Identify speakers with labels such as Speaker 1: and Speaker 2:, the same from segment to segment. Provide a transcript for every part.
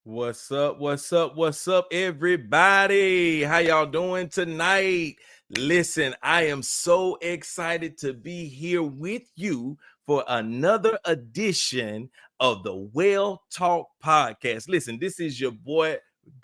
Speaker 1: What's up? What's up? What's up, everybody? How y'all doing tonight? Listen, I am so excited to be here with you for another edition of the Well Talk Podcast. Listen, this is your boy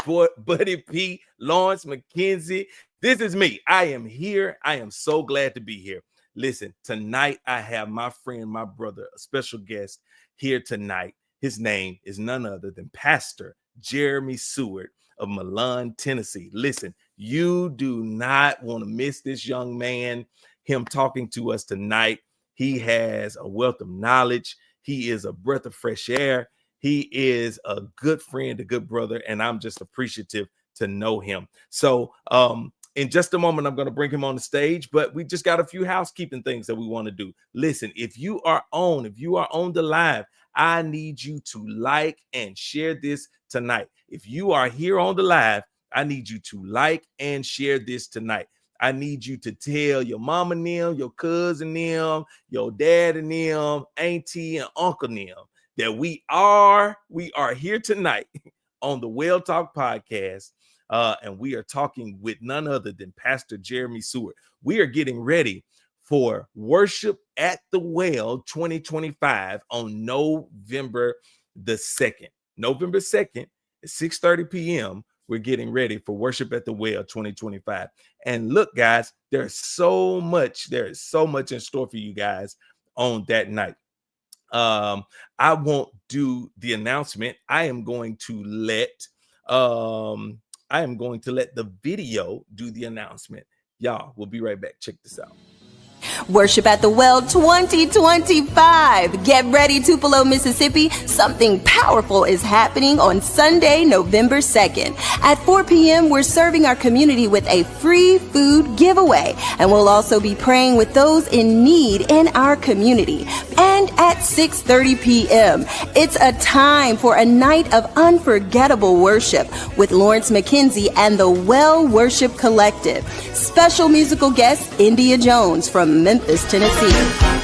Speaker 1: Buddy P, Lawrence McKenzie. This is me. I am here. I am so glad to be here. Listen, tonight I have my friend, my brother, a special guest here tonight. His name is none other than Pastor Jeremy Seward of Milan, Tennessee. Listen, you do not want to miss this young man, him talking to us tonight. He has a wealth of knowledge. He is a breath of fresh air. He is a good friend, a good brother, and I'm just appreciative to know him. So in just a moment, I'm going to bring him on the stage, but we just got a few housekeeping things that we want to do. Listen, if you are on the live, I need you to like and share this tonight. If you are here on the live, I need you to like and share this tonight. I need you to tell your mama and them, your cousin them, your dad and them, auntie and uncle them that we are here tonight on the Well Talk Podcast. And we are talking with none other than Pastor Jeremy Seward. We are getting ready for Worship at the Well 2025 on November the 2nd. November 2nd at 6:30 p.m. We're getting ready for Worship at the Well 2025. And look, guys, there's so much in store for you guys on that night. I won't do the announcement. I am going to let the video do the announcement. Y'all, we'll be right back. Check this out.
Speaker 2: Worship at the Well 2025. Get ready, Tupelo, Mississippi. Something powerful is happening on Sunday, November 2nd. At 4 p.m., we're serving our community with a free food giveaway. And we'll also be praying with those in need in our community. And at 6:30 p.m., it's a time for a night of unforgettable worship with Lawrence McKenzie and the Well Worship Collective. Special musical guest, India Jones from Memphis, Tennessee.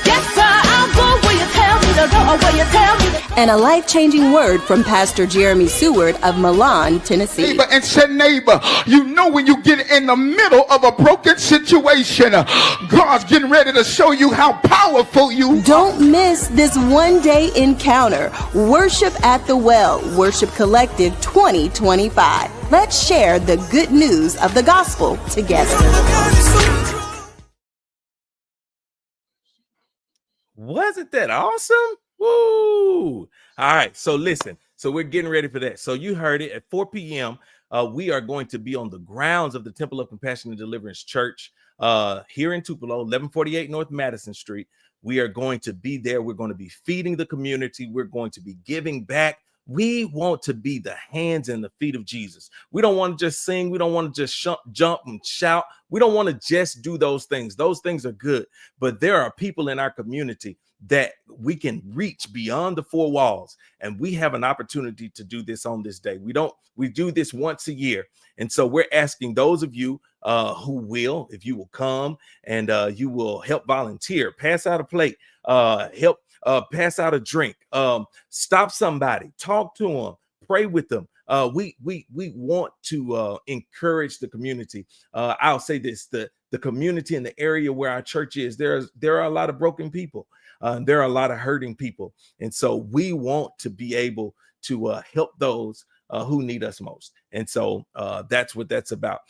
Speaker 3: Yes, sir, I'll go where you tell me to go, where you tell me to...
Speaker 2: And a life-changing word from Pastor Jeremy Seward of Milan, Tennessee.
Speaker 4: Neighbor, and said, neighbor, you know when you get in the middle of a broken situation, God's getting ready to show you how powerful you are.
Speaker 2: Don't miss this one-day encounter. Worship at the Well, Worship Collective 2025. Let's share the good news of the gospel together.
Speaker 1: Wasn't that awesome? Woo! All right, so listen. So we're getting ready for that. So you heard it at 4 p.m. We are going to be on the grounds of the Temple of Compassion Deliverance Church here in Tupelo, 1148 North Madison Street. We are going to be there. We're going to be feeding the community. We're going to be giving back. We want to be the hands and the feet of Jesus. We don't want to just sing. We don't want to just jump and shout. We don't want to just do those things. Those things are good. But there are people in our community that we can reach beyond the four walls. And we have an opportunity to do this on this day. We do this once a year. And so we're asking those of you who will, if you will come and you will help volunteer, pass out a plate, help pass out a drink, stop somebody, talk to them, pray with them. We want to encourage the community. I'll say this: the community in the area where our church is, there are a lot of broken people. There are a lot of hurting people, and so we want to be able to help those who need us most. And so that's what that's about.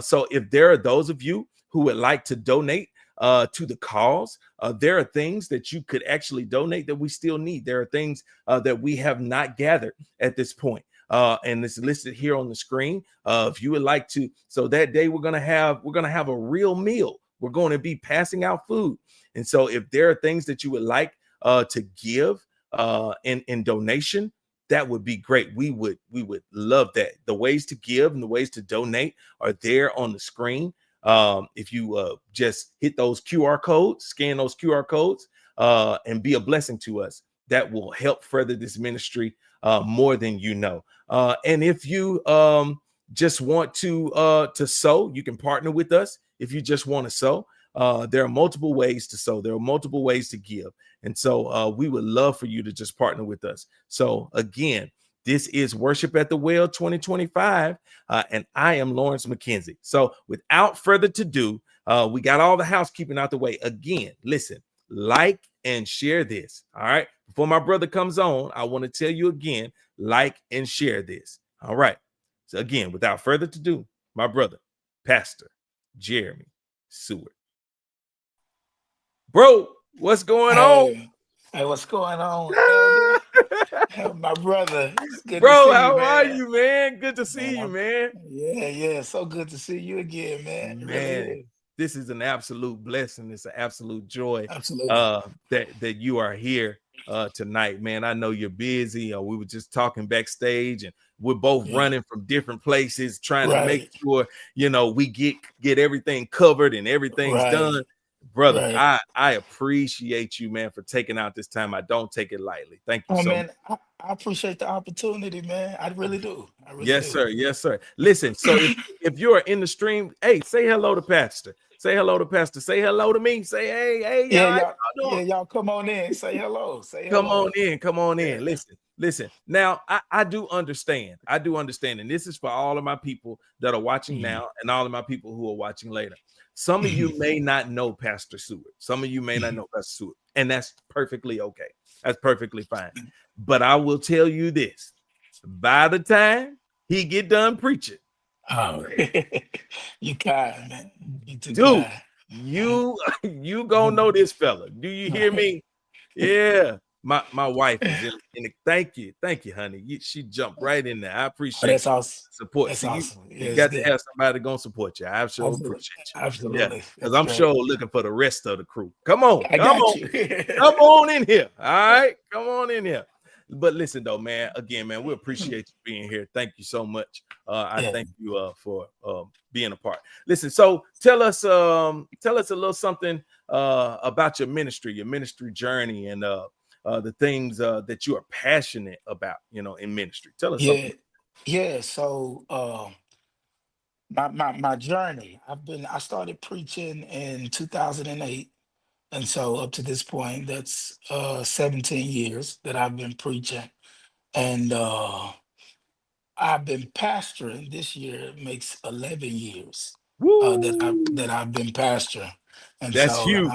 Speaker 1: So if there are those of you who would like to donate to the cause, there are things that you could actually donate that we still need. There are things that we have not gathered at this point. And it's listed here on the screen. If you would like to, so that day we're gonna have a real meal. We're going to be passing out food. And so if there are things that you would like to give in donation, that would be great. We would love that. The ways to give and the ways to donate are there on the screen. If you just hit those QR codes, scan those QR codes, and be a blessing to us, that will help further this ministry more than you know. And if you just want to sow, you can partner with us. If you just want to sow, there are multiple ways to sow. There are multiple ways to give. And so we would love for you to just partner with us. So again, this is Worship at the Well 2025, and I am Lawrence McKenzie. So without further ado, we got all the housekeeping out the way. Again, listen, like and share this. All right. Before my brother comes on, I want to tell you again, like and share this. All right. So again, without further ado, my brother, Pastor Jeremy Seward. Bro, what's going on?
Speaker 5: Hey, what's going on, Elder? My brother. It's good
Speaker 1: Bro,
Speaker 5: to see
Speaker 1: how
Speaker 5: you,
Speaker 1: are
Speaker 5: man.
Speaker 1: you, man? Good to see
Speaker 5: Man,
Speaker 1: you,
Speaker 5: I'm,
Speaker 1: man.
Speaker 5: yeah. So good to see you again, man. It really
Speaker 1: Man,
Speaker 5: is.
Speaker 1: this is an absolute blessing. It's an absolute joy
Speaker 5: Absolutely.
Speaker 1: that you are here tonight, man. I know you're busy. We were just talking backstage, and we're both
Speaker 5: Yeah.
Speaker 1: running from different places, trying to make
Speaker 5: Right.
Speaker 1: sure we get everything covered and everything's done.
Speaker 5: Right.
Speaker 1: Brother,
Speaker 5: Right.
Speaker 1: I appreciate you, man, for taking out this time. I don't take it lightly. Thank you
Speaker 5: Oh
Speaker 1: so much.
Speaker 5: man, I appreciate the opportunity, man. I really do. I really
Speaker 1: Yes,
Speaker 5: do.
Speaker 1: sir. Yes, sir. Listen, so if you're in the stream, hey, say hello to Pastor. Say hello to Pastor. Say hello to me. Say, hey,
Speaker 5: Yeah,
Speaker 1: y'all, how
Speaker 5: y'all,
Speaker 1: y'all doing?
Speaker 5: y'all come on in. Say hello. Say
Speaker 1: Come on
Speaker 5: hello.
Speaker 1: in. Come on
Speaker 5: Yeah.
Speaker 1: in. Listen. Now, I do understand. And this is for all of my people that are watching
Speaker 5: Mhm.
Speaker 1: now and all of my people who are watching later. Some of you may not know Pastor Seward. Some of you may not know Pastor Seward, and that's perfectly okay. That's perfectly fine. But I will tell you this: by the time he get done preaching,
Speaker 5: Oh, you kind, man. You too
Speaker 1: dude,
Speaker 5: kind.
Speaker 1: you gonna know this fella. Do you hear me? Yeah. My wife is in the thank you, honey. She jumped right in there. I
Speaker 5: Oh,
Speaker 1: appreciate
Speaker 5: that's
Speaker 1: you
Speaker 5: awesome.
Speaker 1: support.
Speaker 5: That's
Speaker 1: See,
Speaker 5: awesome.
Speaker 1: you
Speaker 5: Yeah, it's
Speaker 1: got to
Speaker 5: good.
Speaker 1: have somebody gonna support you. I sure
Speaker 5: Absolutely.
Speaker 1: appreciate you. Yeah,
Speaker 5: Absolutely.
Speaker 1: because
Speaker 5: That's
Speaker 1: I'm sure
Speaker 5: great.
Speaker 1: looking for the rest of the crew. Come on,
Speaker 5: I
Speaker 1: come
Speaker 5: got
Speaker 1: on,
Speaker 5: you.
Speaker 1: come on in here. All right, come on in here. But listen though, man, again, man, we appreciate you being here. Thank you so much. I
Speaker 5: Yeah.
Speaker 1: thank you for being a part. Listen, so tell us a little something about your ministry journey, and the things that you are passionate about, in ministry. Tell us
Speaker 5: Yeah.
Speaker 1: something.
Speaker 5: Yeah. So my journey, I started preaching in 2008. And so up to this point, that's 17 years that I've been preaching. And I've been pastoring. This year makes 11 years that
Speaker 1: Woo!
Speaker 5: I've been pastoring, and
Speaker 1: That's
Speaker 5: so
Speaker 1: huge.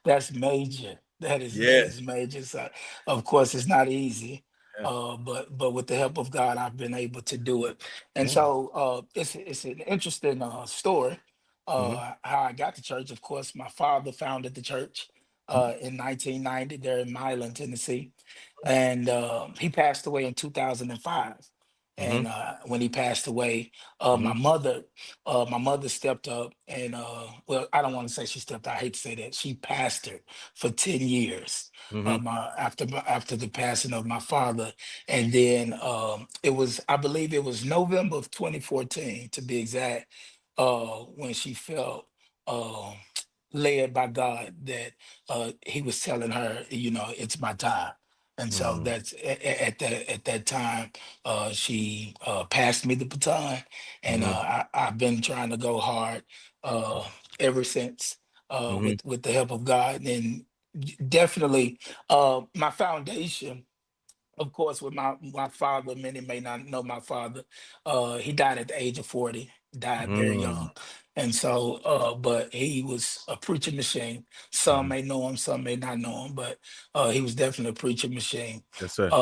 Speaker 5: that's major. That
Speaker 1: Yes.
Speaker 5: is major. So of course it's not easy,
Speaker 1: Yeah.
Speaker 5: but with the help of God, I've been able to do it. And
Speaker 1: Yeah.
Speaker 5: so it's an interesting story.
Speaker 1: Mhm.
Speaker 5: How I got to church. Of course, my father founded the church
Speaker 1: Mhm.
Speaker 5: in 1990 there in Milan, Tennessee, and he passed away in 2005. And when he passed away, my mother stepped up and well, I don't want to say she stepped up, I hate to say that. She pastored for 10 years after the passing of my father. And then it was, I believe it was November of 2014 to be exact, when she felt uh, led by God that he was telling her, you know, it's my time. And so that's at that time, she passed me the baton, and I've been trying to go hard ever since, with the help of God. And definitely, my foundation, of course, with my father. Many may not know my father. He died at the age of 40, died very young. And so, but he was a preaching machine. Some may know him, some may not know him, but he was definitely a preaching machine.
Speaker 1: Yes, sir.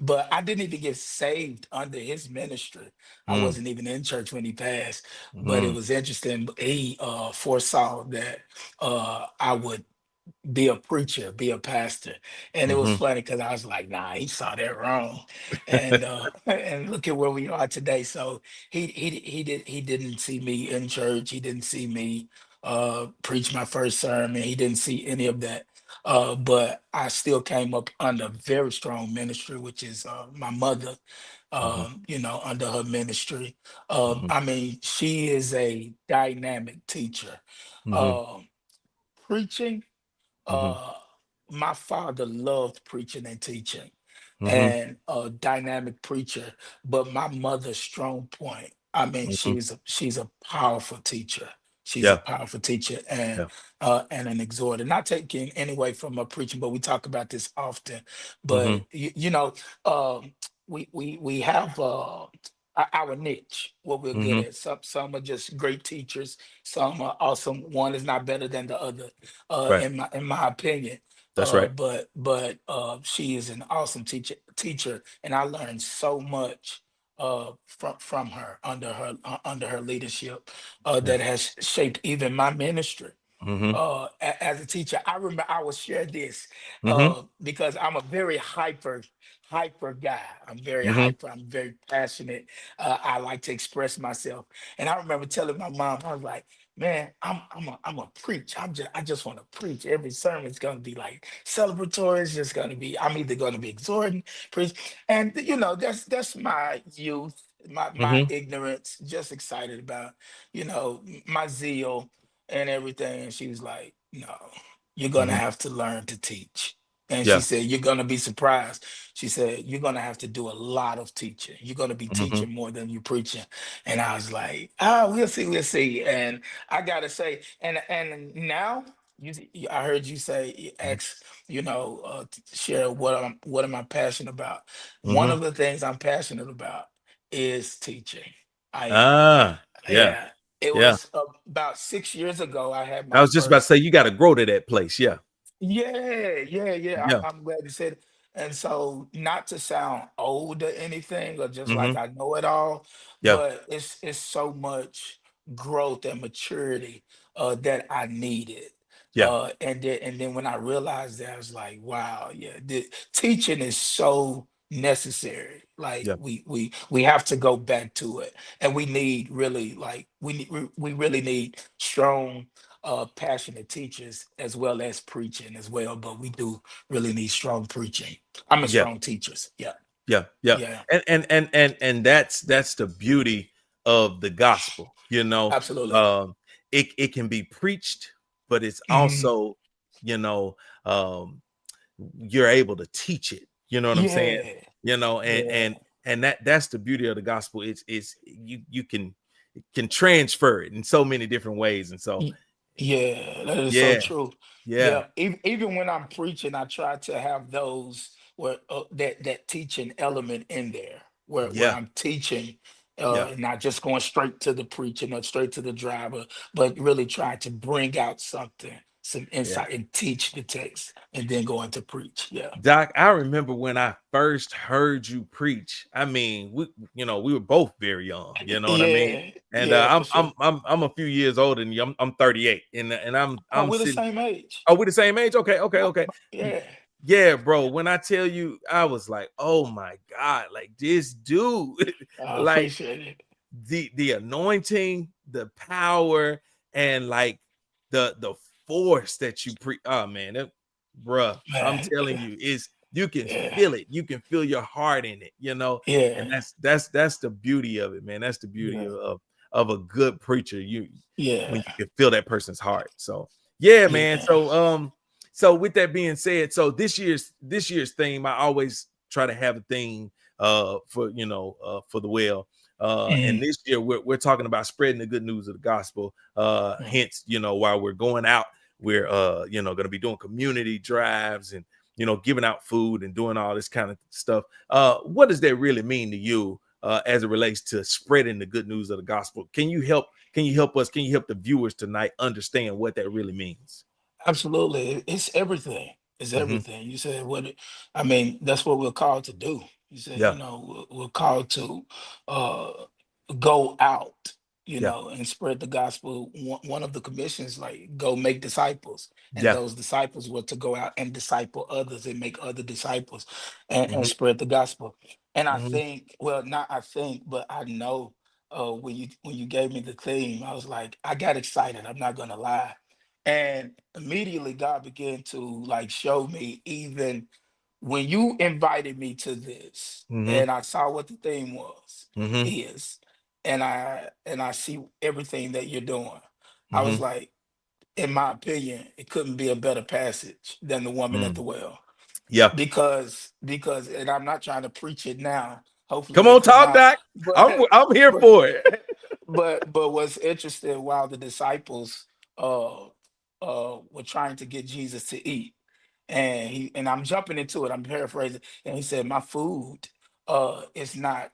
Speaker 5: But I didn't even get saved under his ministry. I wasn't even in church when he passed. But it was interesting. He foresaw that I would be a preacher, be a pastor. And it was funny because I was like, nah, he saw that wrong. And and look at where we are today. So he didn't see me in church. He didn't see me preach my first sermon. He didn't see any of that. But I still came up under very strong ministry, which is my mother, you know, under her ministry. I mean, she is a dynamic teacher. Preaching, uh, my father loved preaching and teaching, and a dynamic preacher. But my mother's strong point, I mean, she's a powerful teacher. She's a
Speaker 1: Yeah.
Speaker 5: powerful teacher
Speaker 1: Yeah.
Speaker 5: and an exhorter. Not taking anyway from her preaching, but we talk about this often. But
Speaker 1: Mhm.
Speaker 5: you know, we have our niche, what we're good
Speaker 1: Mhm.
Speaker 5: at. Some are just great teachers. Some are awesome. One is not better than the other,
Speaker 1: Right.
Speaker 5: in my opinion.
Speaker 1: That's right.
Speaker 5: But she is an awesome teacher, and I learned so much from her under her leadership
Speaker 1: Yeah.
Speaker 5: that has shaped even my ministry
Speaker 1: Mhm.
Speaker 5: as a teacher. I remember I will share this
Speaker 1: Mhm.
Speaker 5: because I'm a very hyper guy. I'm very
Speaker 1: Mhm.
Speaker 5: hyper. I'm very passionate. I like to express myself. And I remember telling my mom, I was like, man, I'm a preach. I just want to preach. Every sermon's gonna be like celebratory. It's just gonna be, I'm either gonna be exhorting, preach. And you know, that's my youth, my
Speaker 1: Mhm.
Speaker 5: ignorance, just excited about, you know, my zeal and everything. And she was like, no, you're gonna
Speaker 1: Mhm.
Speaker 5: have to learn to teach. And she
Speaker 1: Yeah.
Speaker 5: said, you're gonna be surprised. She said, you're gonna have to do a lot of teaching. You're gonna be
Speaker 1: Mhm.
Speaker 5: teaching more than you preaching. And I was like, ah, we'll see, we'll see. And I gotta say, and now I heard you say,
Speaker 1: Mhm.
Speaker 5: ask, you know, share what am I passionate about. One
Speaker 1: Mhm.
Speaker 5: of the things I'm passionate about is teaching. I am.
Speaker 1: Yeah.
Speaker 5: Yeah. It
Speaker 1: Yeah.
Speaker 5: was about 6 years ago. I had
Speaker 1: I
Speaker 5: my
Speaker 1: was just about to
Speaker 5: first.
Speaker 1: say you got to grow to that place. Yeah.
Speaker 5: Yeah.
Speaker 1: Yeah.
Speaker 5: I'm glad you said it. And so, not to sound old or anything, or just like
Speaker 1: Mhm.
Speaker 5: I know it all,
Speaker 1: Yeah.
Speaker 5: but it's so much growth and maturity that I needed.
Speaker 1: Yeah.
Speaker 5: And then when I realized that, I was like, wow, yeah, the teaching is so necessary. Like
Speaker 1: Yeah.
Speaker 5: we have to go back to it, and we need really like we really need strong passionate teachers as well as preaching as well. But we do really need strong preaching. I mean,
Speaker 1: Yeah.
Speaker 5: strong teachers. Yeah,
Speaker 1: Yeah. Yeah.
Speaker 5: yeah,
Speaker 1: And that's the beauty of the gospel. You know,
Speaker 5: absolutely.
Speaker 1: um, it can be preached, but it's
Speaker 5: Mhm.
Speaker 1: also, you know, um, you're able to teach it. You know what I'm saying?
Speaker 5: Yeah,
Speaker 1: You know,
Speaker 5: yeah.
Speaker 1: and that's the beauty of the gospel. It's you can transfer it in so many different ways. And so
Speaker 5: Y- Yeah, that is so
Speaker 1: yeah,
Speaker 5: true.
Speaker 1: yeah,
Speaker 5: Yeah, even when I'm preaching, I try to have those where that teaching element in there, where
Speaker 1: yeah,
Speaker 5: I'm teaching,
Speaker 1: yeah,
Speaker 5: not just going straight to the preaching or straight to the driver, but really trying to bring out something, some
Speaker 1: yeah.
Speaker 5: insight, and teach the text, and then going to preach. Yeah,
Speaker 1: Doc, I remember when I first heard you preach. I mean, we were both very young. You know what I mean?
Speaker 5: yeah,
Speaker 1: And
Speaker 5: yeah, for sure.
Speaker 1: I'm a few years older than you. I'm 38, and
Speaker 5: Oh,
Speaker 1: I'm
Speaker 5: we're the
Speaker 1: sitting.
Speaker 5: same age.
Speaker 1: Oh, we're the same age. Okay, okay,
Speaker 5: My,
Speaker 1: okay.
Speaker 5: yeah.
Speaker 1: Yeah, bro. When I tell you, I was like, oh my God, like this dude,
Speaker 5: I
Speaker 1: like
Speaker 5: appreciate it.
Speaker 1: the anointing, the power, and like the force that you oh man, bruh, I'm
Speaker 5: Man,
Speaker 1: telling you, is you can
Speaker 5: yeah,
Speaker 1: feel it, you can feel your heart in it, you know, and
Speaker 5: yeah,
Speaker 1: that's the beauty of it, man. That's the beauty
Speaker 5: yeah,
Speaker 1: of a good preacher. When
Speaker 5: yeah,
Speaker 1: you can feel that person's heart. So yeah, man.
Speaker 5: yeah.
Speaker 1: So with that being said, so this year's theme, I always try to have a theme for for the well. And
Speaker 5: Mm,
Speaker 1: this year we're talking about spreading the good news of the gospel.
Speaker 5: mm.
Speaker 1: Hence, while we're going out, we're going to be doing community drives and giving out food and doing all this kind of stuff. What does that really mean to you as it relates to spreading the good news of the gospel? Can you help us? Can you help the viewers tonight understand what that really means?
Speaker 5: Absolutely. It's everything. It's
Speaker 1: Hmm.
Speaker 5: everything. You said I mean, that's what we're called to do. You said,
Speaker 1: Yeah,
Speaker 5: we're called to uh go out,
Speaker 1: yeah,
Speaker 5: and spread the gospel. One of the commissions, like, go make disciples. And
Speaker 1: yeah.
Speaker 5: those disciples were to go out and disciple others and make other disciples, and
Speaker 1: Hmm.
Speaker 5: spread the gospel. And I
Speaker 1: Hmm.
Speaker 5: think, well, not I think, but I know, when you gave me the theme, I was like, I got excited. I'm not gonna lie. And immediately God began to, like, show me, even when you invited me to this,
Speaker 1: Hmm.
Speaker 5: and I saw what the theme was
Speaker 1: Hmm.
Speaker 5: is, and I see everything that you're doing. I was
Speaker 1: Hmm.
Speaker 5: like, in my opinion, it couldn't be a better passage than the woman at the
Speaker 1: Mm.
Speaker 5: well.
Speaker 1: Yeah.
Speaker 5: Because and I'm not trying to preach it now. Hopefully
Speaker 1: Come
Speaker 5: it'll
Speaker 1: on,
Speaker 5: come
Speaker 1: talk,
Speaker 5: out.
Speaker 1: Doc. I'm
Speaker 5: But
Speaker 1: I'm here
Speaker 5: but
Speaker 1: for it.
Speaker 5: but what's interesting, while the disciples were trying to get Jesus to eat, and I'm jumping into it, I'm paraphrasing, and he said, my food is not,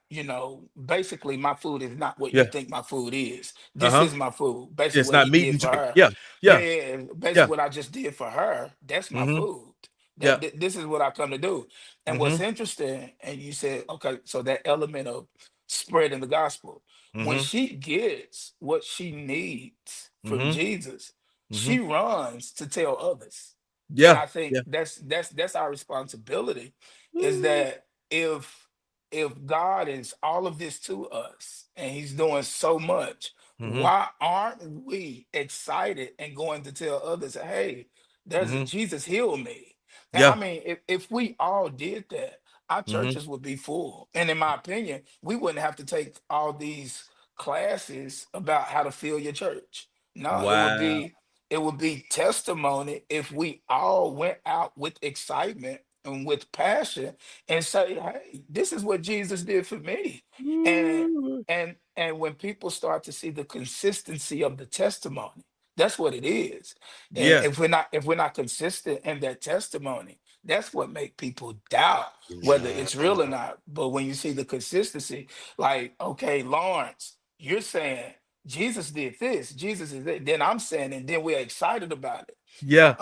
Speaker 5: basically, my food is not what you
Speaker 1: Yeah.
Speaker 5: think my food is. This
Speaker 1: Uh-huh.
Speaker 5: is my food. Basically
Speaker 1: It's
Speaker 5: what
Speaker 1: not
Speaker 5: he
Speaker 1: meat
Speaker 5: did
Speaker 1: and
Speaker 5: for
Speaker 1: drink.
Speaker 5: her.
Speaker 1: Yeah.
Speaker 5: Yeah,
Speaker 1: Yeah.
Speaker 5: yeah, yeah. Basically
Speaker 1: Yeah.
Speaker 5: what I just did for her, that's my
Speaker 1: Hmm.
Speaker 5: food.
Speaker 1: Yeah.
Speaker 5: This is what I come to do. And what's
Speaker 1: Hmm.
Speaker 5: interesting, and you said, okay, so that element of spreading the gospel, when
Speaker 1: Hmm.
Speaker 5: she gets what she needs from
Speaker 1: Hmm.
Speaker 5: Jesus,
Speaker 1: Hmm.
Speaker 5: she runs to tell others. And
Speaker 1: Yeah.
Speaker 5: I think
Speaker 1: Yeah.
Speaker 5: that's our responsibility, is
Speaker 1: Woo.
Speaker 5: that if God is all of this to us and he's doing so much,
Speaker 1: Hmm.
Speaker 5: why aren't we excited and going to tell others, hey, there's a
Speaker 1: Hmm.
Speaker 5: Jesus heal me? And I
Speaker 1: Yeah.
Speaker 5: mean, if we all did that, our
Speaker 1: Hmm.
Speaker 5: churches would be full. And in my opinion, we wouldn't have to take all these classes about how to fill your church. No, it would
Speaker 1: Wow.
Speaker 5: be it would be testimony if we all went out with excitement and with passion and say, hey, this is what Jesus did for me. and
Speaker 1: Woo.
Speaker 5: and when people start to see the consistency of the testimony, that's what it is. And
Speaker 1: Yeah.
Speaker 5: if we're not consistent in that testimony, that's what make people doubt whether it's real or
Speaker 1: Wow.
Speaker 5: not. But when you see the consistency, like, okay, Lawrence, you're saying Jesus did this, Jesus is it. Then I'm saying, and then we're excited about it.
Speaker 1: Yeah.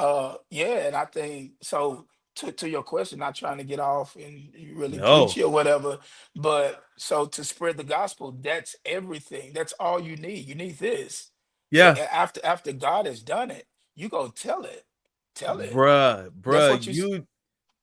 Speaker 5: Yeah, and I think so. To your question, not trying to get off and really
Speaker 1: No.
Speaker 5: preachy or whatever, but so to spread the gospel, that's everything. That's all you need. You need this.
Speaker 1: Yeah.
Speaker 5: After God has done it, you go tell it. That's
Speaker 1: Bruh,
Speaker 5: what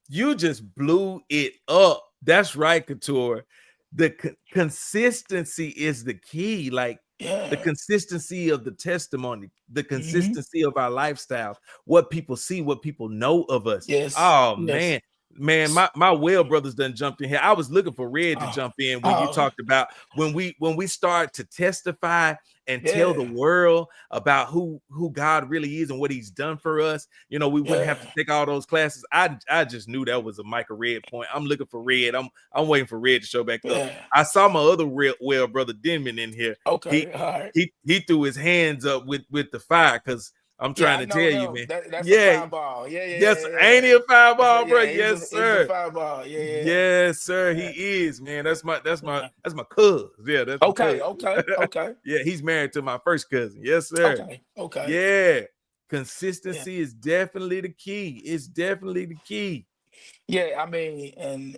Speaker 1: you just blew it up. That's right, Couture. The consistency is the key. Like the
Speaker 5: yeah.
Speaker 1: consistency of the testimony, the
Speaker 5: Hmm.
Speaker 1: consistency of our lifestyle, what people see, what people know of us.
Speaker 5: Yes,
Speaker 1: Oh
Speaker 5: yes.
Speaker 1: man, my well brothers done jumped in here. I was looking for Red to
Speaker 5: Oh,
Speaker 1: jump in when you
Speaker 5: oh,
Speaker 1: talked about when we start to testify and tell the
Speaker 5: yeah,
Speaker 1: world about who God really is and what he's done for us. We wouldn't have to
Speaker 5: yeah,
Speaker 1: take all those classes. I just knew that was a Micah Red point. I'm looking for Red. I'm waiting for Red to show back up.
Speaker 5: yeah.
Speaker 1: I saw my other real well brother Denman in here. He
Speaker 5: Okay, all right.
Speaker 1: he threw his hands up with the fire because I'm
Speaker 5: Yeah,
Speaker 1: trying
Speaker 5: I
Speaker 1: to
Speaker 5: know
Speaker 1: tell you,
Speaker 5: him.
Speaker 1: man.
Speaker 5: That's a
Speaker 1: Yeah,
Speaker 5: fireball. Yeah, yeah,
Speaker 1: yes,
Speaker 5: yeah,
Speaker 1: ain't
Speaker 5: yeah.
Speaker 1: he a
Speaker 5: That's a,
Speaker 1: fireball, bro?
Speaker 5: yeah.
Speaker 1: Yes,
Speaker 5: He's a
Speaker 1: sir.
Speaker 5: fireball. Yeah, yeah,
Speaker 1: Yes, sir.
Speaker 5: yeah.
Speaker 1: He is, man. That's my
Speaker 5: Yeah.
Speaker 1: that's my cousin. Yeah, that's my
Speaker 5: Okay,
Speaker 1: cousin.
Speaker 5: okay, okay,
Speaker 1: Yeah, he's married to my first cousin. Yes, sir.
Speaker 5: okay, okay.
Speaker 1: Yeah.
Speaker 5: Yeah,
Speaker 1: Consistency is definitely the key. It's definitely the key.
Speaker 5: yeah. I mean, and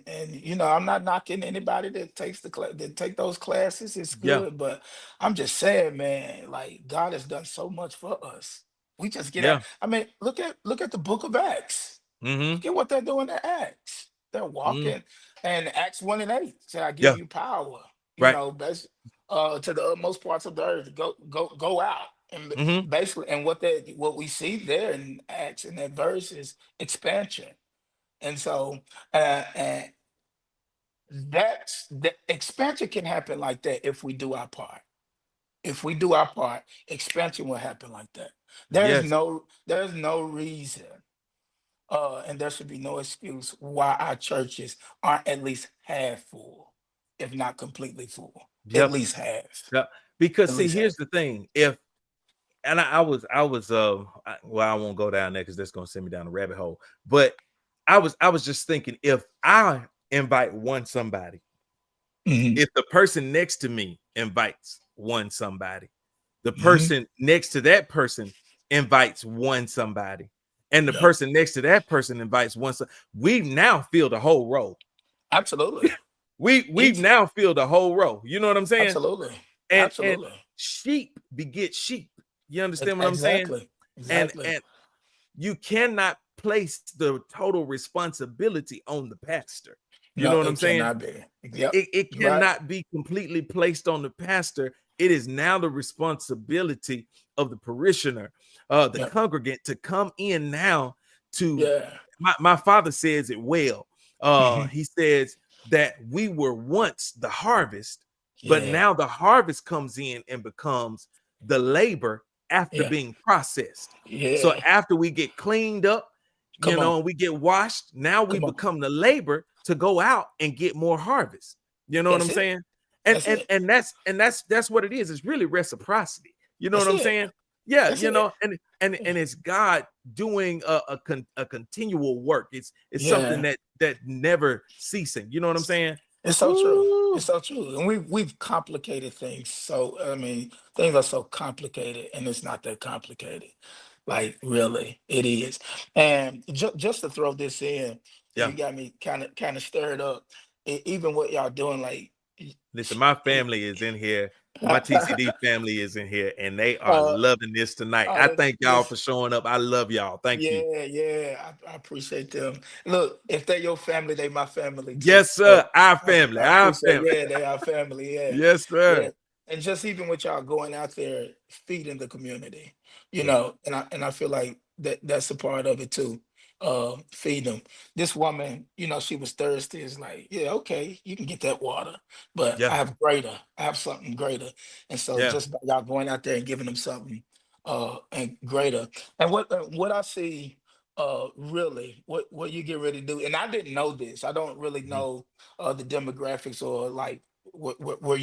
Speaker 5: I'm not knocking anybody that that take those classes. It's
Speaker 1: Yeah.
Speaker 5: good, but I'm just saying, man. Like, God has done so much for us. We just get out.
Speaker 1: Yeah.
Speaker 5: I mean, look at the Book of Acts.
Speaker 1: Mm-hmm.
Speaker 5: Look at what they're doing in Acts. They're
Speaker 1: Mm-hmm.
Speaker 5: walking, and Acts 1:8 said, "I give
Speaker 1: Yeah.
Speaker 5: you power."
Speaker 1: Right.
Speaker 5: To the utmost parts of the earth. Go out, and
Speaker 1: Mm-hmm.
Speaker 5: basically, and what we see there in Acts in that verse is expansion, and so and that's the expansion can happen like that if we do our part. If we do our part, expansion will happen like that.
Speaker 1: Yes.
Speaker 5: There's no reason, and there should be no excuse why our churches aren't at least half full, if not completely full. At
Speaker 1: Yep.
Speaker 5: least half.
Speaker 1: Yep. Because
Speaker 5: At
Speaker 1: see,
Speaker 5: least half.
Speaker 1: here's the thing. If and I was well, I won't go down there because that's gonna send me down a rabbit hole. But I was just thinking, if I invite one somebody,
Speaker 5: Hmm.
Speaker 1: if the person next to me invites one somebody, the
Speaker 5: Hmm.
Speaker 1: person next to that person invites one somebody, and the
Speaker 5: Yep.
Speaker 1: person next to that person invites one, we now fill the whole row.
Speaker 5: Absolutely.
Speaker 1: We've
Speaker 5: Easy.
Speaker 1: now filled the whole row. You know what I'm saying?
Speaker 5: Absolutely.
Speaker 1: And
Speaker 5: Absolutely.
Speaker 1: sheep beget sheep. You understand what I'm saying?
Speaker 5: Exactly.
Speaker 1: And
Speaker 5: Exactly.
Speaker 1: and you cannot place the total responsibility on the pastor. You know
Speaker 5: No,
Speaker 1: what I'm
Speaker 5: it
Speaker 1: saying?
Speaker 5: cannot be. Yep.
Speaker 1: It
Speaker 5: You're right.
Speaker 1: cannot be completely placed on the pastor. It is now the responsibility of the parishioner, the
Speaker 5: Yep.
Speaker 1: congregant, to come in now to
Speaker 5: Yeah.
Speaker 1: my father says it well.
Speaker 5: Hmm.
Speaker 1: He says that we were once the harvest, but
Speaker 5: Yeah.
Speaker 1: now the harvest comes in and becomes the labor after
Speaker 5: Yeah.
Speaker 1: being processed. So
Speaker 5: Yeah.
Speaker 1: after we get cleaned up,
Speaker 5: Come on.
Speaker 1: and we get washed, now we
Speaker 5: Come on.
Speaker 1: become the labor to go out and get more harvest. You know what
Speaker 5: That's
Speaker 1: I'm
Speaker 5: it.
Speaker 1: saying? And
Speaker 5: That's
Speaker 1: and
Speaker 5: it.
Speaker 1: and that's what it is. It's really reciprocity. You know what
Speaker 5: That's
Speaker 1: I'm
Speaker 5: it.
Speaker 1: saying? Yeah,
Speaker 5: That's it.
Speaker 1: and it's God doing a continual work. It's something
Speaker 5: Yeah.
Speaker 1: that never ceasing. You know what I'm saying?
Speaker 5: It's so true.
Speaker 1: Ooh,
Speaker 5: It's so true. And we've complicated things. So I mean, things are so complicated, and it's not that complicated. Like really, it is. And just to throw this in,
Speaker 1: yeah.
Speaker 5: you got me kind of stirred up. Even what y'all doing, like,
Speaker 1: Listen, my family is in here. My TCD family is in here, and they are
Speaker 5: uh,
Speaker 1: loving this tonight. I thank y'all for
Speaker 5: listen.
Speaker 1: showing up. I love y'all. Thank you.
Speaker 5: Yeah, yeah, I appreciate them. Look, if they're your family, they my family too.
Speaker 1: Yes, sir. Our family.
Speaker 5: I
Speaker 1: Our
Speaker 5: appreciate,
Speaker 1: family.
Speaker 5: yeah, they our family, yeah,
Speaker 1: Yes,
Speaker 5: yeah.
Speaker 1: sir.
Speaker 5: And just even with y'all going out there feeding the community,
Speaker 1: Yeah.
Speaker 5: and I feel like that's a part of it too. Feed them. This woman, she was thirsty. It's like, yeah, okay, you can get that water, but
Speaker 1: Yeah.
Speaker 5: I have greater. I have something greater. And so
Speaker 1: Yeah.
Speaker 5: just by y'all going out there and giving them something and greater. And what I see really what you get ready to do, and I didn't know this. I don't really
Speaker 1: Mhm.
Speaker 5: know the demographics or like where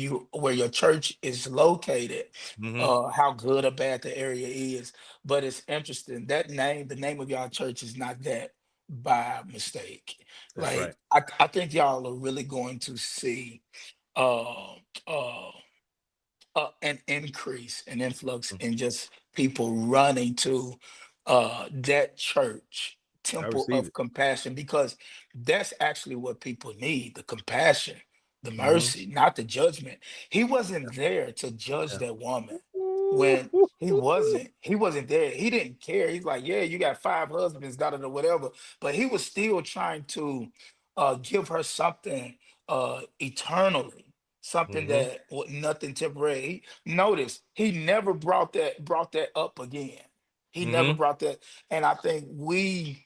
Speaker 5: your church is located,
Speaker 1: Mhm.
Speaker 5: how good or bad the area is. But it's interesting that the name of y'all church is not that by mistake.
Speaker 1: That's right.
Speaker 5: Like I think y'all are really going to see uh uh an increase, an influx
Speaker 1: Mm.
Speaker 5: in just people running to that church,
Speaker 1: I
Speaker 5: Temple
Speaker 1: receive
Speaker 5: of
Speaker 1: it.
Speaker 5: Compassion, because that's actually what people need: the compassion, the
Speaker 1: Mhm.
Speaker 5: mercy, not the judgment. He wasn't there to judge
Speaker 1: Yeah.
Speaker 5: that woman when
Speaker 1: Ooh.
Speaker 5: he wasn't there. He didn't care. He's like, yeah, you got five husbands, da da da, whatever. But he was still trying to give her something eternally, something
Speaker 1: Mhm.
Speaker 5: that nothing temporary. Notice he never brought that up again. He never
Speaker 1: Mhm.
Speaker 5: brought that. And I think we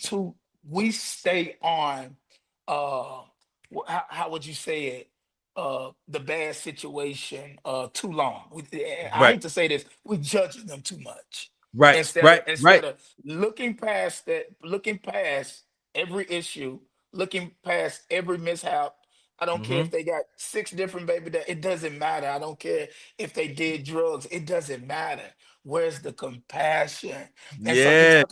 Speaker 5: too we stay on how would you say it, the bad situation too long. I
Speaker 1: Right.
Speaker 5: hate to say this, we judging them too much
Speaker 1: Right.
Speaker 5: instead of
Speaker 1: Right. Right.
Speaker 5: looking past every issue, looking past every mishap. I don't care if
Speaker 1: Mhm.
Speaker 5: they got six different baby that it doesn't matter. I don't care if they did drugs. It doesn't matter. Where's the compassion? And so
Speaker 1: Yeah.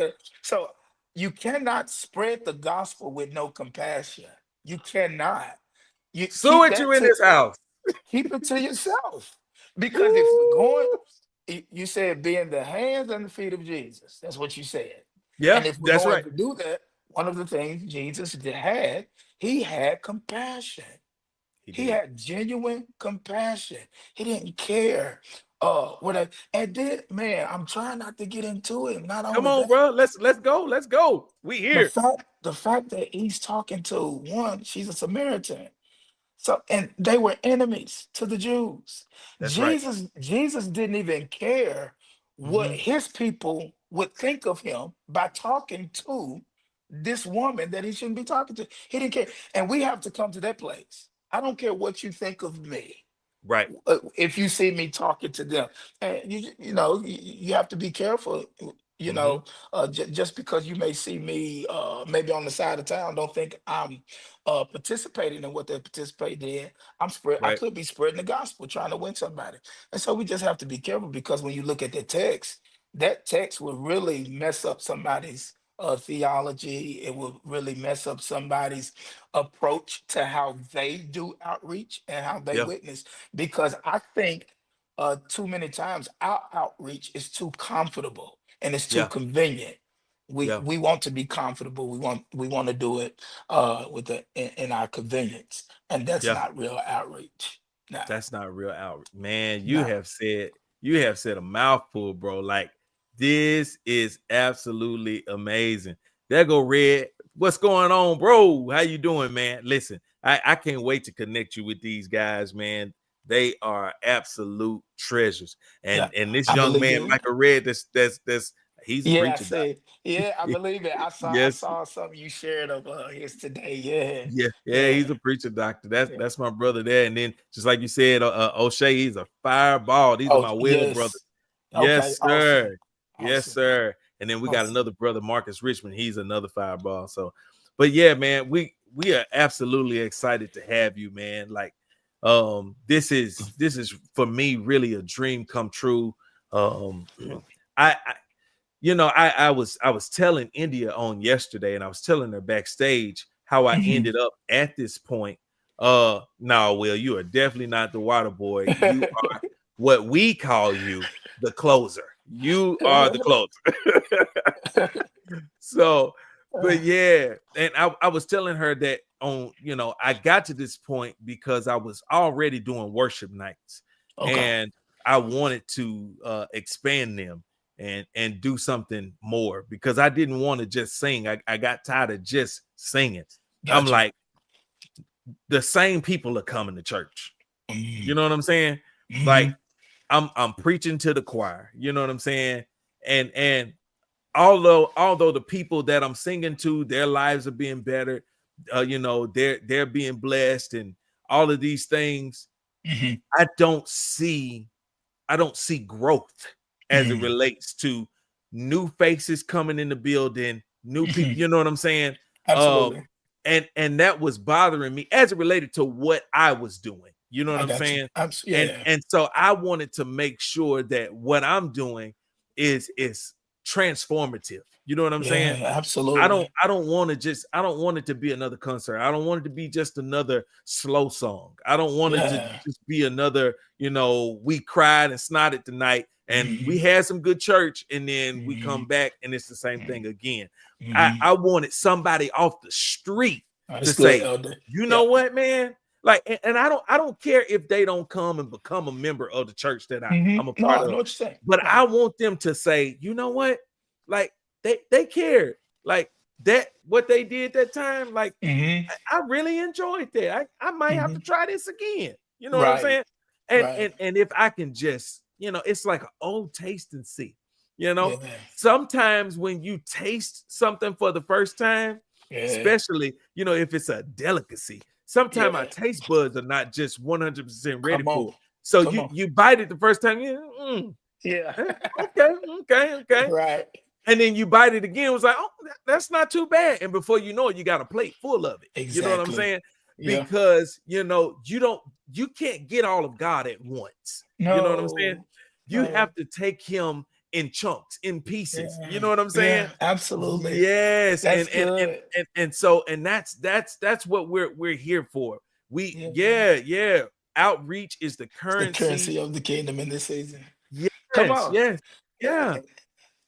Speaker 5: so you cannot spread the gospel with no compassion. You cannot. You
Speaker 1: So
Speaker 5: keep
Speaker 1: what
Speaker 5: that
Speaker 1: you in
Speaker 5: to
Speaker 1: this house?
Speaker 5: keep it to yourself. Because if we're going,
Speaker 1: Ooh.
Speaker 5: you said being the hands and the feet of Jesus. That's what you said.
Speaker 1: Yeah,
Speaker 5: And if we're
Speaker 1: that's
Speaker 5: going
Speaker 1: right.
Speaker 5: to do that, one of the things Jesus had, he had compassion.
Speaker 1: He
Speaker 5: He
Speaker 1: did.
Speaker 5: had genuine compassion. He didn't care. And then, man, I'm trying not to get into it. Not
Speaker 1: Come
Speaker 5: only
Speaker 1: on,
Speaker 5: that,
Speaker 1: bro. Let's go. Let's go. We here.
Speaker 5: the fact that he's talking to one, she's a Samaritan. So, and they were enemies to the Jews.
Speaker 1: That's right.
Speaker 5: Jesus didn't even care what
Speaker 1: Hmm.
Speaker 5: his people would think of him by talking to this woman that he shouldn't be talking to. He didn't care. And we have to come to that place. I don't care what you think of me.
Speaker 1: Right.
Speaker 5: If you see me talking to them, and you have to be careful. You
Speaker 1: Hmm.
Speaker 5: know, just because you may see me maybe on the side of town, don't think I'm participating in what they're participating in. I
Speaker 1: Right.
Speaker 5: could be spreading the gospel, trying to win somebody, and so we just have to be careful because when you look at that text will really mess up somebody's theology. It will really mess up somebody's approach to how they do outreach and how they
Speaker 1: Yeah.
Speaker 5: witness, because I think too many times our outreach is too comfortable and it's too
Speaker 1: Yeah.
Speaker 5: convenient.
Speaker 1: Yeah.
Speaker 5: We want to be comfortable. We want to do it in our convenience, and that's
Speaker 1: Yeah.
Speaker 5: not real outreach. No,
Speaker 1: That's not real outreach. Man,
Speaker 5: no.
Speaker 1: you have said a mouthful, bro. Like, this is absolutely amazing. There go Red. What's going on, bro? How you doing, man? Listen, I can't wait to connect you with these guys, man. They are absolute treasures.
Speaker 5: Yeah,
Speaker 1: And this
Speaker 5: I
Speaker 1: young
Speaker 5: believe
Speaker 1: man,
Speaker 5: it.
Speaker 1: Michael Red, that's he's a
Speaker 5: Yeah, I
Speaker 1: preacher, doc.
Speaker 5: see. Yeah, I believe it. I
Speaker 1: Yes.
Speaker 5: saw something you shared of his today. Yeah,
Speaker 1: Yeah, yeah,
Speaker 5: yeah,
Speaker 1: he's a preacher doctor. That's
Speaker 5: yeah.
Speaker 1: that's my brother there. And then just like you said, O'Shea, he's a fireball. These are
Speaker 5: Oh,
Speaker 1: my Whale brothers.
Speaker 5: yes. Okay,
Speaker 1: Yes,
Speaker 5: awesome.
Speaker 1: sir. Yes,
Speaker 5: Awesome.
Speaker 1: sir. And then we got
Speaker 5: Awesome.
Speaker 1: another brother, Marcus Richmond. He's another fireball. So, but yeah, man, we are absolutely excited to have you, man. Like, this is for me really a dream come true. Um, I I was telling India on yesterday, and I was telling her backstage how I
Speaker 5: Mhm.
Speaker 1: ended up at this point. No, Will, you are definitely not the water boy. You are what we call you, the closer. You are the closer. So, but yeah, and I was telling her that I got to this point because I was already doing worship nights,
Speaker 5: Okay,
Speaker 1: and I wanted to expand them and do something more because I didn't want to just sing. I got tired of just singing. I'm
Speaker 5: gotcha.
Speaker 1: like, the same people are coming to church. You
Speaker 5: Mhm.
Speaker 1: know what I'm saying? Like,
Speaker 5: Mhm.
Speaker 1: I'm preaching to the choir. You know what I'm saying? And although the people that I'm singing to, their lives are being better, they're being blessed and all of these things.
Speaker 5: Mhm.
Speaker 1: I don't see growth as it
Speaker 5: Mhm.
Speaker 1: relates to new faces coming in the building, new people,
Speaker 5: Mhm.
Speaker 1: you know what I'm saying? Um,
Speaker 5: Absolutely.
Speaker 1: and that was bothering me as it related to what I was doing. You know what
Speaker 5: I
Speaker 1: I'm
Speaker 5: got you.
Speaker 1: saying? And
Speaker 5: Yeah.
Speaker 1: and so I wanted to make sure that what I'm doing is transformative. You know what I'm saying?
Speaker 5: Yeah,
Speaker 1: I don't
Speaker 5: absolutely.
Speaker 1: I don't want to just I don't want it to be another concert. I don't want it to be just another slow song. I don't want it to
Speaker 5: Yeah.
Speaker 1: just be another, we cried and snotted tonight and we
Speaker 5: Mhm.
Speaker 1: had some good church and then we come
Speaker 5: Mhm.
Speaker 1: back and it's the same
Speaker 5: Mhm.
Speaker 1: thing again. I,
Speaker 5: Mhm.
Speaker 1: I wanted somebody off the street
Speaker 5: That's
Speaker 1: to
Speaker 5: good,
Speaker 1: say,
Speaker 5: Elder.
Speaker 1: you know
Speaker 5: Yeah.
Speaker 1: what, man? Like, and I don't care if they don't come and become a member of the church that I'm a
Speaker 5: No,
Speaker 1: part
Speaker 5: I know
Speaker 1: of,
Speaker 5: what you're saying.
Speaker 1: but
Speaker 5: Yeah.
Speaker 1: I want them to say, you know what? Like they cared. Like that, what they did that time, like
Speaker 5: Mhm.
Speaker 1: I really enjoyed that. I might have to
Speaker 5: Mhm.
Speaker 1: try this again. You know what I'm
Speaker 5: Right.
Speaker 1: saying? And
Speaker 5: Right.
Speaker 1: and and if I can just, it's like an old taste and see. You know,
Speaker 5: Yeah.
Speaker 1: sometimes when you taste something for the first time,
Speaker 5: Yeah.
Speaker 1: especially if it's a delicacy, sometimes our
Speaker 5: Yeah.
Speaker 1: taste buds are not just 100% ready
Speaker 5: Come
Speaker 1: for
Speaker 5: on.
Speaker 1: it. So
Speaker 5: Come
Speaker 1: you
Speaker 5: on.
Speaker 1: you bite it the first time,
Speaker 5: Yeah.
Speaker 1: okay, okay, okay.
Speaker 5: Right.
Speaker 1: And then you bite it again. It was like, oh, that's not too bad. And before you know it, you got a plate full of it. You know what I'm
Speaker 5: Exactly.
Speaker 1: saying?
Speaker 5: Yeah.
Speaker 1: Because you can't get all of God at once. You know what I'm saying?
Speaker 5: No.
Speaker 1: You
Speaker 5: No.
Speaker 1: have to take him in chunks, in pieces. You
Speaker 5: Yeah.
Speaker 1: know what I'm saying?
Speaker 5: Yeah. Absolutely.
Speaker 1: Yes.
Speaker 5: That's
Speaker 1: And and and
Speaker 5: good.
Speaker 1: and, and that's what we're here for. We
Speaker 5: Yeah.
Speaker 1: yeah. Outreach is the
Speaker 5: It's the
Speaker 1: currency.
Speaker 5: currency of the kingdom in this season. Come
Speaker 1: Yes,
Speaker 5: on.
Speaker 1: yes,
Speaker 5: Yeah.
Speaker 1: yeah.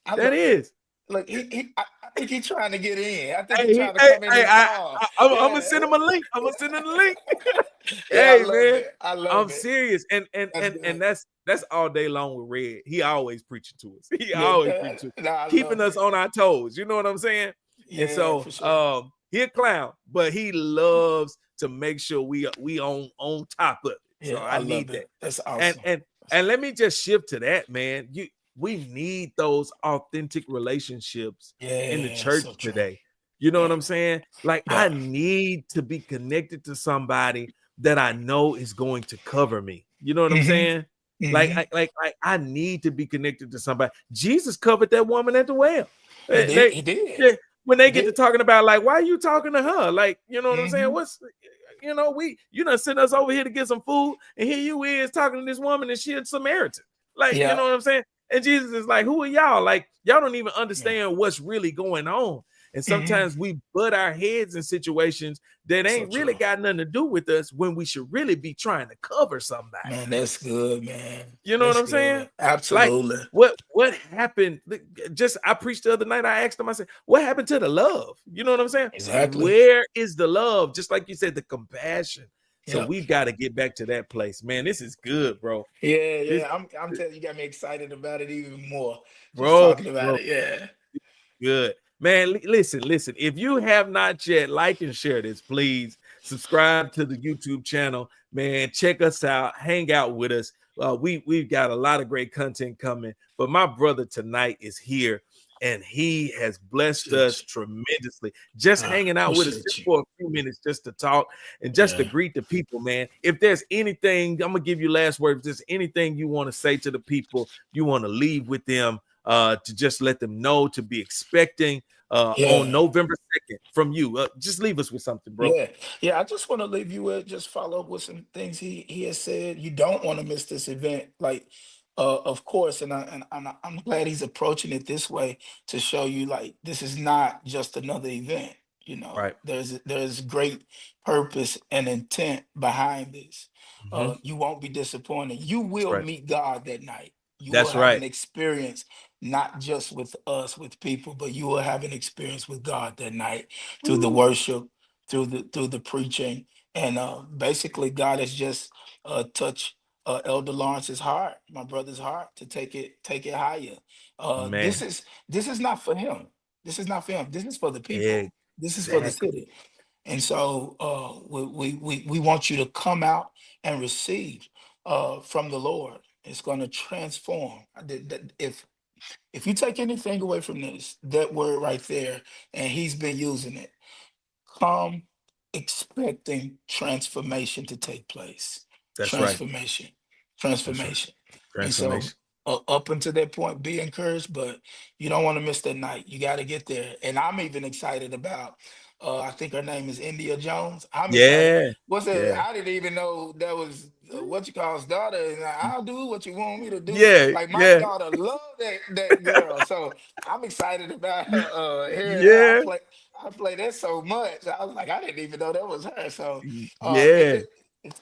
Speaker 5: I
Speaker 1: That
Speaker 5: look.
Speaker 1: is.
Speaker 5: Look. I think he's trying to get in. I think he's
Speaker 1: Hey,
Speaker 5: trying to
Speaker 1: hey,
Speaker 5: come in
Speaker 1: hey,
Speaker 5: and call.
Speaker 1: I'm gonna
Speaker 5: Yeah.
Speaker 1: send him a link. I'm gonna send him a link.
Speaker 5: Yeah, I
Speaker 1: Hey
Speaker 5: love
Speaker 1: man,
Speaker 5: it. I
Speaker 1: I'm
Speaker 5: love it.
Speaker 1: serious, and and
Speaker 5: That's
Speaker 1: and
Speaker 5: good.
Speaker 1: and that's all day long with Red. He always preaching to us. He
Speaker 5: Yeah,
Speaker 1: always preaching to us,
Speaker 5: no, I
Speaker 1: keeping
Speaker 5: love
Speaker 1: us
Speaker 5: it.
Speaker 1: on our toes. You know what I'm saying? And
Speaker 5: Yeah,
Speaker 1: so,
Speaker 5: for sure.
Speaker 1: he a clown, but he loves to make sure we on top of it. So
Speaker 5: Yeah,
Speaker 1: I
Speaker 5: I
Speaker 1: need
Speaker 5: love
Speaker 1: that.
Speaker 5: it. That's
Speaker 1: And
Speaker 5: awesome.
Speaker 1: and and let me just shift to that, man. We need those authentic relationships in the
Speaker 5: Yeah,
Speaker 1: church
Speaker 5: so true.
Speaker 1: today. You know what
Speaker 5: Yeah,
Speaker 1: I'm saying? Like, I
Speaker 5: yeah.
Speaker 1: need to be connected to somebody that I know is going to cover me. You know what I'm
Speaker 5: Mm-hmm.
Speaker 1: saying? Like,
Speaker 5: Mm-hmm.
Speaker 1: I need to be connected to somebody. Jesus covered that woman at the well.
Speaker 5: He
Speaker 1: They,
Speaker 5: did.
Speaker 1: they-
Speaker 5: He did.
Speaker 1: yeah, when they
Speaker 5: He
Speaker 1: get to
Speaker 5: did.
Speaker 1: talking about, like, why are you talking to her? Like, you know what I'm saying?
Speaker 5: Mm-hmm.
Speaker 1: You done sent us over here to get some food, and here you is talking to this woman, and she a Samaritan. Like, you
Speaker 5: Yeah.
Speaker 1: know what I'm saying? And Jesus is like, who are y'all? Like, y'all don't even
Speaker 5: Yeah.
Speaker 1: understand what's really going on. And
Speaker 5: Mm-hmm.
Speaker 1: sometimes we butt our heads in situations that
Speaker 5: So
Speaker 1: ain't really
Speaker 5: true.
Speaker 1: got nothing to do with us when we should really be trying to cover somebody.
Speaker 5: Man, that's good, man.
Speaker 1: You know what
Speaker 5: That's
Speaker 1: I'm saying?
Speaker 5: good.
Speaker 1: Like,
Speaker 5: Absolutely.
Speaker 1: what happened? Just I preached the other night. I asked him, I said, what happened to the love? You know what I'm saying?
Speaker 5: Exactly.
Speaker 1: Where is the love? Just like you said, the compassion. So
Speaker 5: Yep.
Speaker 1: we've got to get back to that place. Man, this is good, bro.
Speaker 5: Yeah,
Speaker 1: This,
Speaker 5: yeah. I'm telling you, you got me excited about it even more. Just
Speaker 1: bro,
Speaker 5: talking about
Speaker 1: bro.
Speaker 5: it. Yeah.
Speaker 1: Good. Man, listen. If you have not yet, like and share this, please subscribe to the YouTube channel. Man, check us out, hang out with us. We've got a lot of great content coming. But my brother tonight is here, and he has blessed
Speaker 5: Appreciate
Speaker 1: us
Speaker 5: you.
Speaker 1: tremendously. Just hanging out with us
Speaker 5: Appreciate
Speaker 1: just
Speaker 5: you.
Speaker 1: for a few minutes, just to talk and just to
Speaker 5: Yeah.
Speaker 1: greet the people, man. If there's anything, I'm gonna give you last words. If there's anything you want to say to the people, you want to leave with them, to just let them know to be expecting on
Speaker 5: Yeah.
Speaker 1: November 2nd from you. Just leave us with something, bro.
Speaker 5: Yeah, yeah. I just want to leave you with just follow up with some things he has said. You don't want to miss this event, like, of course, I'm glad he's approaching it this way to show you like this is not just another event. You know,
Speaker 1: Right.
Speaker 5: there's great purpose and intent behind this.
Speaker 1: Mhm.
Speaker 5: You won't be disappointed. You
Speaker 1: That's
Speaker 5: will
Speaker 1: right.
Speaker 5: meet God that night. You will
Speaker 1: That's
Speaker 5: have an
Speaker 1: right.
Speaker 5: experience, not just with us, with people, but you will have an experience with God that night through the
Speaker 1: Woo.
Speaker 5: worship, through the preaching, and basically God has just touched Elder Lawrence's heart, my brother's heart, to take it higher. This
Speaker 1: Man,
Speaker 5: is not for him. This is not for him. This is for the people. This is for the
Speaker 1: exactly.
Speaker 5: city. And so we want you to come out and receive from the Lord. It's going to transform. If you take anything away from this, that word right there, and he's been using it, come expecting transformation to take place.
Speaker 1: That's right.
Speaker 5: Transformation,
Speaker 1: That's right.
Speaker 5: transformation. And so,
Speaker 1: Transformation.
Speaker 5: up until that point, be encouraged, but you don't want to miss that night. You got to get there. And I'm even excited about. I think her name is India Jones. I'm excited.
Speaker 1: Yeah.
Speaker 5: What's that?
Speaker 1: Yeah.
Speaker 5: I didn't even know that was what you call his daughter. And I'll do what you want me to do.
Speaker 1: Yeah.
Speaker 5: Like my
Speaker 1: Yeah.
Speaker 5: daughter love that girl. So I'm excited about her, hearing her.
Speaker 1: Yeah.
Speaker 5: I play that so much. I was like, I didn't even know that was her. So
Speaker 1: Yeah.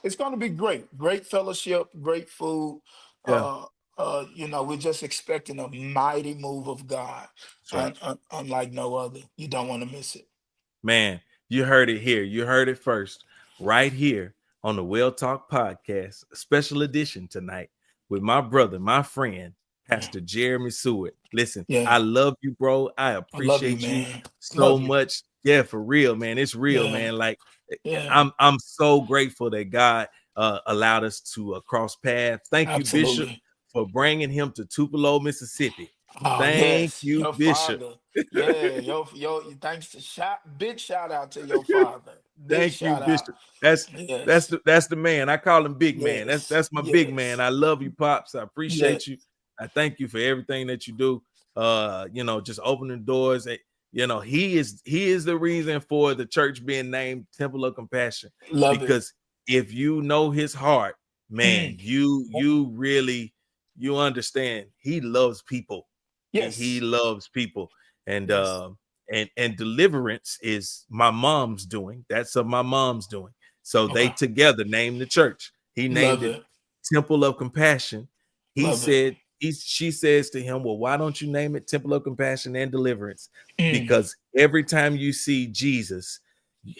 Speaker 5: it's going to be great. Great fellowship, great food.
Speaker 1: Yeah.
Speaker 5: Uh, we're just expecting a mighty move of God,
Speaker 1: That's right.
Speaker 5: unlike no other. You don't want to miss it.
Speaker 1: Man, you heard it here. You heard it first, right here on the Well Talk Podcast, a special edition tonight with my brother, my friend,
Speaker 5: Yeah,
Speaker 1: Pastor Jeremy Seward. Listen,
Speaker 5: yeah.
Speaker 1: I love you, bro. I
Speaker 5: I love you,
Speaker 1: appreciate you
Speaker 5: man.
Speaker 1: so
Speaker 5: Love you.
Speaker 1: much. Yeah, for real, man. It's real,
Speaker 5: Yeah,
Speaker 1: man. Like,
Speaker 5: yeah.
Speaker 1: I'm so grateful that God allowed us to cross paths. Thank you, Bishop,
Speaker 5: Absolutely.
Speaker 1: for bringing him to Tupelo, Mississippi.
Speaker 5: Oh
Speaker 1: Thank
Speaker 5: yes,
Speaker 1: you,
Speaker 5: your
Speaker 1: Bishop.
Speaker 5: father. Yeah, your thanks to big shout out to your father. Big
Speaker 1: Thank you,
Speaker 5: shout out.
Speaker 1: Bishop. That's
Speaker 5: Yes,
Speaker 1: the man. I call him Big Man.
Speaker 5: yes,
Speaker 1: That's my big man.
Speaker 5: yes,
Speaker 1: I love you, Pops. I
Speaker 5: yes.
Speaker 1: appreciate you. I thank you for everything that you do. Just opening doors. He is the reason for the church being named Temple of Compassion.
Speaker 5: Love it.
Speaker 1: Because if you know his heart, man,
Speaker 5: Mm.
Speaker 1: you really you understand he loves people. He
Speaker 5: Yes,
Speaker 1: loves people. And
Speaker 5: yes.
Speaker 1: and deliverance is my mom's doing. That's of my mom's doing. So they
Speaker 5: Okay.
Speaker 1: together named the church. He named
Speaker 5: Love
Speaker 1: it
Speaker 5: it.
Speaker 1: Temple of Compassion. He
Speaker 5: Love it.
Speaker 1: said, she says to him, well, why don't you name it Temple of Compassion and Deliverance?
Speaker 5: Mm,
Speaker 1: Because every time you see Jesus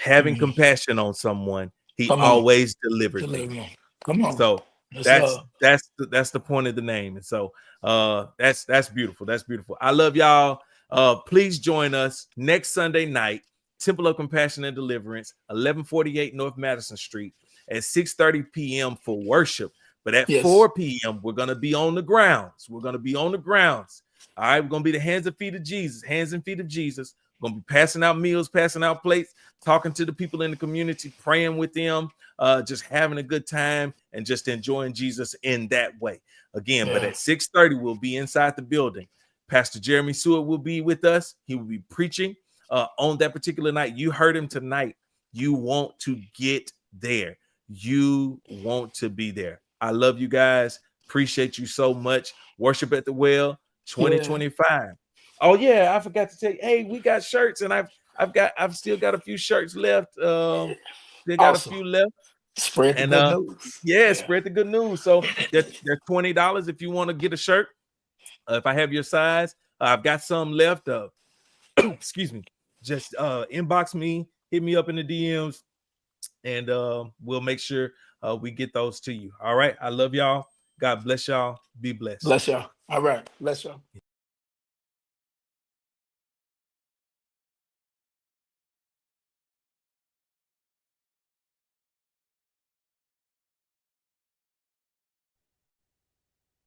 Speaker 1: having
Speaker 5: mm.
Speaker 1: compassion on someone, He
Speaker 5: Come on.
Speaker 1: always delivered
Speaker 5: Deliver
Speaker 1: them.
Speaker 5: them. Come on.
Speaker 1: So
Speaker 5: Yes,
Speaker 1: that's the point of the name. And so that's beautiful. That's beautiful. I love y'all. Please join us next Sunday night, Temple of Compassion and Deliverance, 1148 North Madison Street at 6:30 p.m. for worship. But at 4 p.m., we're going to be on the grounds. We're going to be on the grounds. All right, we're going to be the hands and feet of Jesus. Hands and feet of Jesus. We're going to be passing out meals, passing out plates, talking to the people in the community, praying with them, just having a good time and just enjoying Jesus in that way. Again, but at 6:30, we'll be inside the building. Pastor Jeremy Seward will be with us. He will be preaching on that particular night. You heard him tonight. You want to get there. You want to be there. I love you guys. Appreciate you so much. Worship at the Well 2025. Oh yeah, I forgot to tell you. Hey, we got shirts, and I've still got a few shirts left. Still got a few left.
Speaker 5: Spread the good news.
Speaker 1: Yeah, spread the good news. So they're $20 if you want to get a shirt. If I have your size, I've got some left. Excuse me. Just inbox me, hit me up in the DMs, and we'll make sure we get those to you. All right. I love y'all. God bless y'all. Be blessed.
Speaker 5: Bless y'all. All right. Bless y'all.